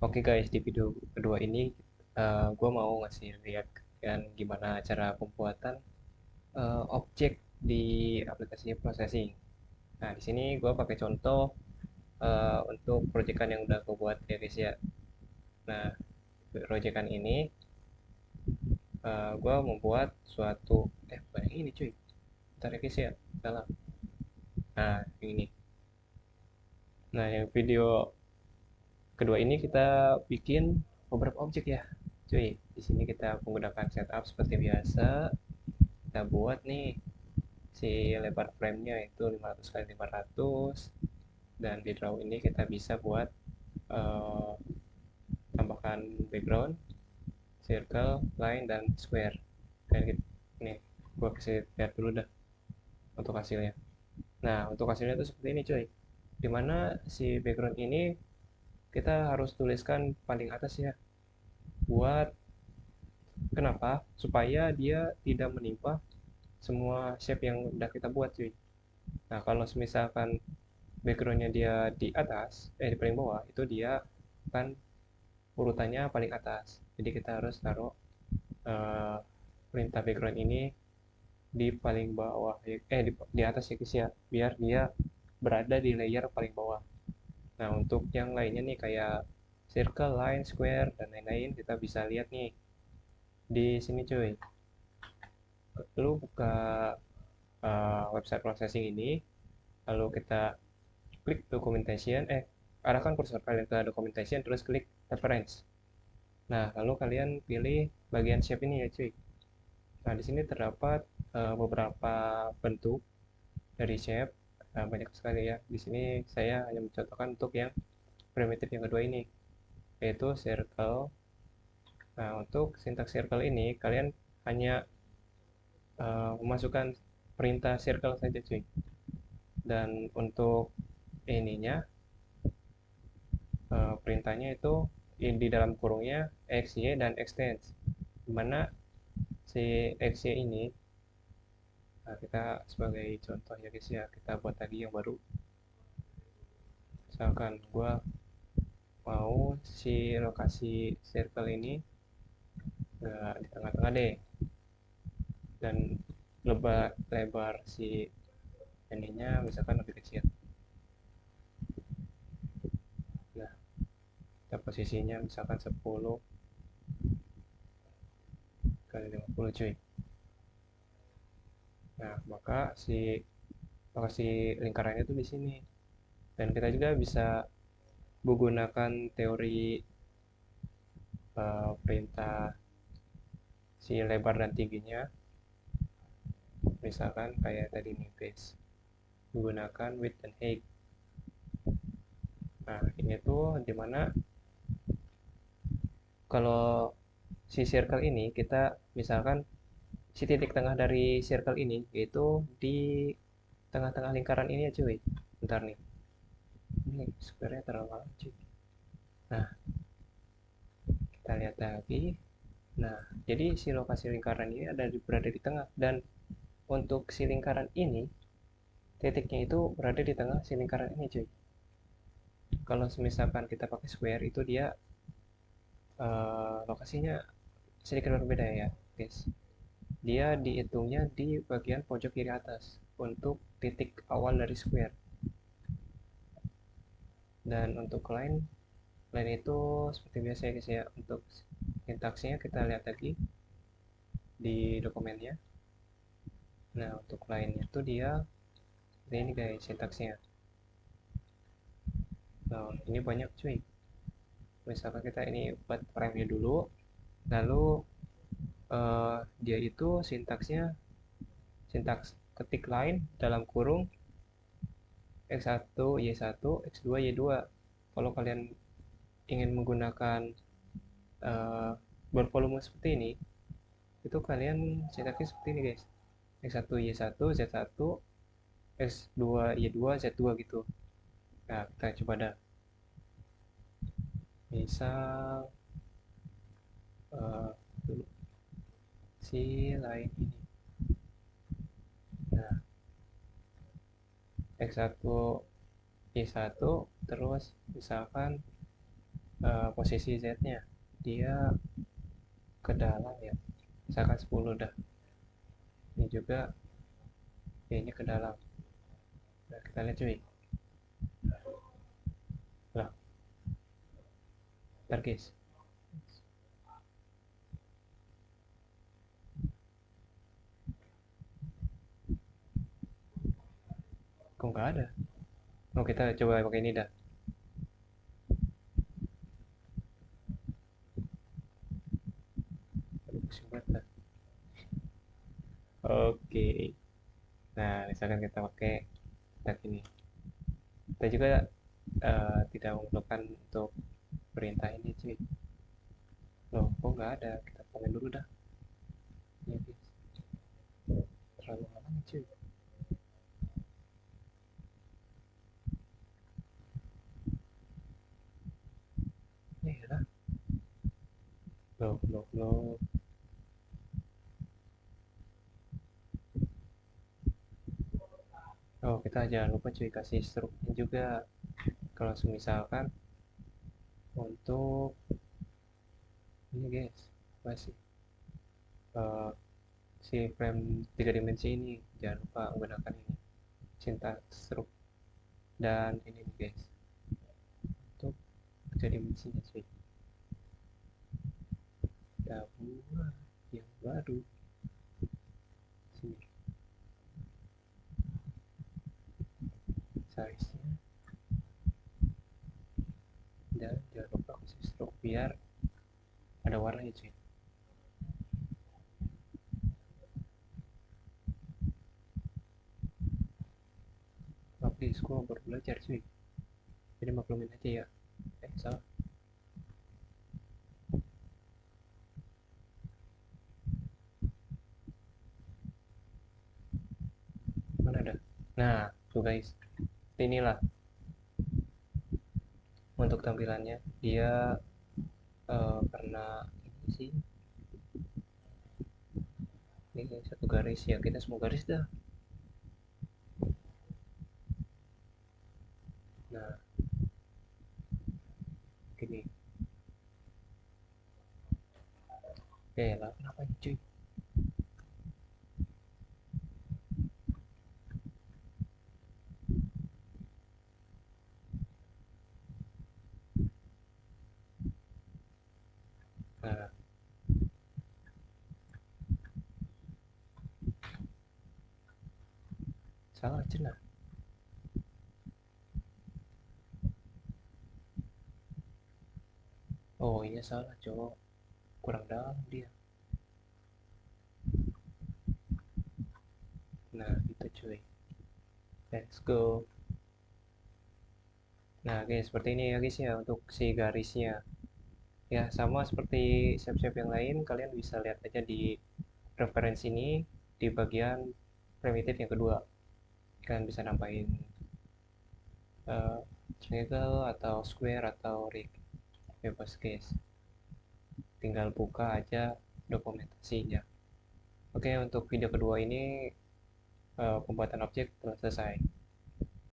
Oke guys, di video kedua ini gue mau ngasih lihat kan gimana cara pembuatan objek di aplikasi processing. Nah, di sini gue pakai contoh untuk proyekan yang udah gue buat ya guys ya. Nah, proyekan ini gue membuat suatu bukan yang ini cuy. Bentar ya guys ya, salah. Nah, yang ini. Nah, yang video kedua ini kita bikin beberapa objek ya, cuy. Di sini kita menggunakan setup seperti biasa. Kita buat nih si lebar frame-nya itu 500 kali 500, dan di draw ini kita bisa buat uh, tambahkan background, circle, line, dan square kayak gitu. Nih gua kasih lihat dulu dah untuk hasilnya. Nah, untuk hasilnya itu seperti ini cuy, dimana si background ini kita harus tuliskan paling atas ya, buat kenapa, supaya dia tidak menimpa semua shape yang udah kita buat cuy. Nah, kalau misalkan backgroundnya dia di atas, di paling bawah, itu dia kan urutannya paling atas. Jadi kita harus taruh eh, perintah background ini di paling bawah, di atas ya guys ya, biar dia berada di layer paling bawah. Nah, untuk yang lainnya nih kayak circle, line, square, dan lain-lain, kita bisa lihat nih di sini cuy. Lu buka website processing ini, lalu kita klik documentation, arahkan kursor kalian ke documentation, terus klik reference. Nah, lalu kalian pilih bagian shape ini ya cuy. Nah, di sini terdapat beberapa bentuk dari shape, banyak sekali ya. Di sini saya hanya mencontohkan untuk yang primitif yang kedua ini, yaitu circle. Nah, untuk sintaks circle ini kalian hanya memasukkan perintah circle saja cuy. Dan untuk ininya, perintahnya itu di dalam kurungnya xy dan extends, dimana si xy ini, nah kita sebagai contoh ya guys ya, kita buat tadi yang baru. Misalkan gua mau si lokasi circle ini di tengah-tengah deh, dan lebar si ininya misalkan lebih kecil. Nah, kita posisinya misalkan 10 kali 50 cuy. Nah, maka si lokasi lingkarannya itu di sini. Dan kita juga bisa menggunakan teori perintah si lebar dan tingginya, misalkan kayak tadi nih guys, menggunakan width dan height. Nah, ini tuh dimana kalau si circle ini kita misalkan si titik tengah dari circle ini yaitu di tengah-tengah lingkaran ini ya cuy. Bentar nih, ini sebenarnya terlalu lama cuy. Nah, kita lihat lagi. Nah, jadi si lokasi lingkaran ini berada di tengah, dan untuk si lingkaran ini titiknya itu berada di tengah si lingkaran ini cuy. Kalau misalkan kita pakai square itu dia lokasinya sedikit berbeda ya guys. Dia dihitungnya di bagian pojok kiri atas untuk titik awal dari square. Dan untuk line itu seperti biasa ya guys ya. Untuk sintaksnya kita lihat lagi di dokumennya. Nah, untuk line itu dia ini guys sintaksnya. Nah, ini banyak cuy. Misalkan kita ini buat frame-nya dulu, lalu dia itu sintaks ketik line dalam kurung x1 y1 x2 y2. Kalau kalian ingin menggunakan uh, bervolume seperti ini, itu kalian sintaksnya seperti ini guys, x1 y1 z1 x2 y2 z2 gitu. Nah, kita coba dah, misal uh, si line ini. Nah, x1 y1 terus misalkan posisi Z-nya dia ke dalam ya, misalkan 10 dah, ini juga Y-nya ke dalam. Nah, kita lihat cuy. Lah, ntar guys, kok nggak ada? Oh, kita coba pakai ini dah. Aduh, pusing banget dah. Oke, nah misalkan kita pakai tag ini, kita juga tidak memerlukan untuk perintah ini cuy. Loh, kok nggak ada? Kita komen dulu dah. Ya guys, terlalu lama nih cuy. Ya lah, loh. Oh, kita jangan lupa cuy kasih struknya juga. Kalau misalkan untuk ini guys, masih eh, si frame 3 dimensi ini jangan lupa menggunakan ini cinta struk dan ini nih guys untuk 3 dimensinya cuy. Kita buat yang baru sini size nya, dan jangan lupa kasih struk biar ada warnanya cuy. Maaf guys, gua baru belajar cuy, jadi maklumin aja ya. Salah, mana ada. Nah tuh guys, inilah untuk tampilannya. Dia karena ini sih, ini satu garis ya, kita semua garis dah. Nah gini, lah kenapa ini cuy. Nah, salah cina. Oh iya salah cowok, kurang dalam dia. Nah itu cuy, let's go. Nah guys, seperti ini ya guys ya untuk si garisnya. Ya sama seperti shape-shape yang lain, kalian bisa lihat aja di referensi ini di bagian primitif yang kedua. Kalian bisa nambahin uh, triangle atau square atau rig, bebas guys, tinggal buka aja dokumentasinya. Oke, untuk video kedua ini pembuatan objek telah selesai.